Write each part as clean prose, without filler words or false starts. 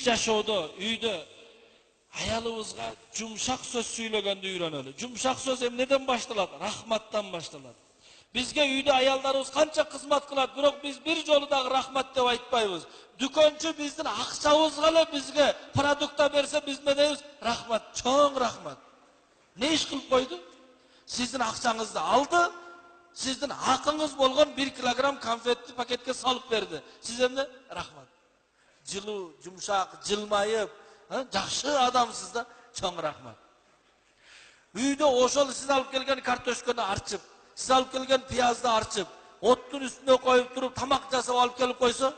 жашоодо үйдө аялыбызга жумшак сөз сүйлөгөндү үйрөнөлү. Жумшак сөз эмнеден башталат? Рахматтан башталат. Бизге үйдө аялдарыбыз канча кызмат кылат, бирок биз бир жолу дагы рахмат деп айтпайбыз. Дүкөнчү биздин акчабызга эле бизге продукта берсе, биз эмне дейбиз? Рахмат, чоң рахмат. Не иш кылып койду? Сиздин акчаңызды алды, сиздин акыңыз болгон 1 килограмм конфетти пакетке салып берди. Сиз эмне? Рахмат. Жылуу, жумшак, жылмайып, жакшы адамсыз да, чоң рахмат. Үйдө ошол сиз алып келген картошканы арчып, сиз алып келген пиязды арчып, оттун үстүнө коюп туруп, тамак жасап алып келип койсо,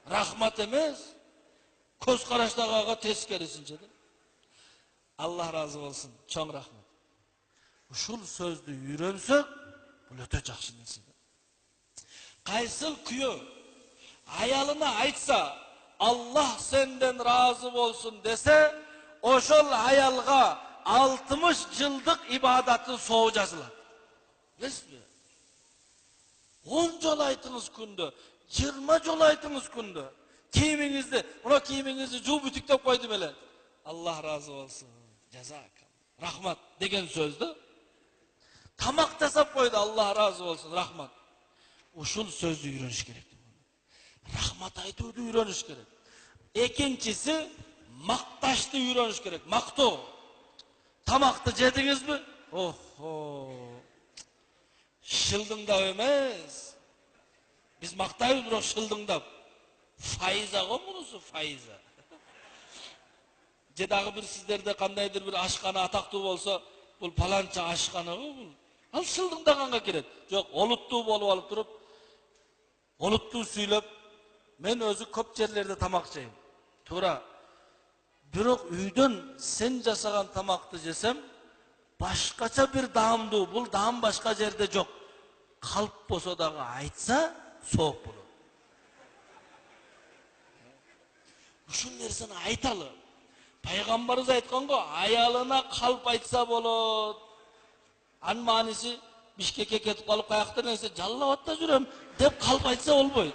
рахмат эмес, көз караштагыга тескерисинче да. Аллах разы болсун, чоң рахмат. Ушул сөздү үйрөнсөк, бул өтө жакшы нерсе. Кайсыл күйөө аялына айтса, Аллах сенден разы болсун десе, ошол аялга 60 жылдык ибадаты соо жазылат. Эмеспи? 10 жол айтыңыз күндө, 20 жол айтыңыз күндө. Кийимиңизди, мына кийимиңизди жууп бүтүктөп койдум эле. Аллах разы болсун. Жазак. Рахмат деген сөздү. Тамак жасап койду, Аллах разы болсун, рахмат. Ушул сөздү үйрөнүш керек. Рахмат айтууду үйрөнүш керек. Экинчиси, макташты үйрөнүш керек. Мактоо. Тамакты жедиңизби? Охо. Шылдыңдап эмес. Биз мактайбыз, бирок шылдыңдап. Файза го мунусу, файза. Же дагы бир сиздерде кандайдыр бир ашкана атактуу болсо, бул паланча ашкана го бул. Ал шылдыңдаганга кирет. Жок, олуттуу болуп алып туруп, олуттуу сүйлөп, мен өзү көп жерлерде тамак жейм. Туура. Бирок үйдөн сен жасаган тамакты жесем, башкача бир даамдуу, бул даам башка жерде жок. Калп болсо дагы айтса, сооп болот. Ушул нерсени айталы. Пайгамбарыбыз айткан го, аялына калп айтса болот. Анын мааниси Бишкекке кетип калып, каяктан нерсе Жалал Абадта жүрөм деп калп айтса болбойт.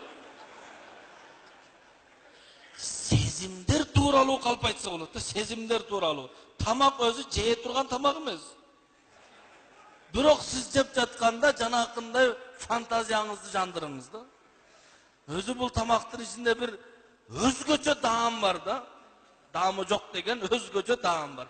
Сезимдер тууралуу калп айтса болот да, сезимдер тууралуу. Тамак өзү жее турган тамак эмес. Бирок сиз жеп жатканда жанакындай фантазияңызды жандырыңыз да. Өзү бул тамактын ичинде бир өзгөчө даам бар да. Даамы жок деген өзгөчө даам бар.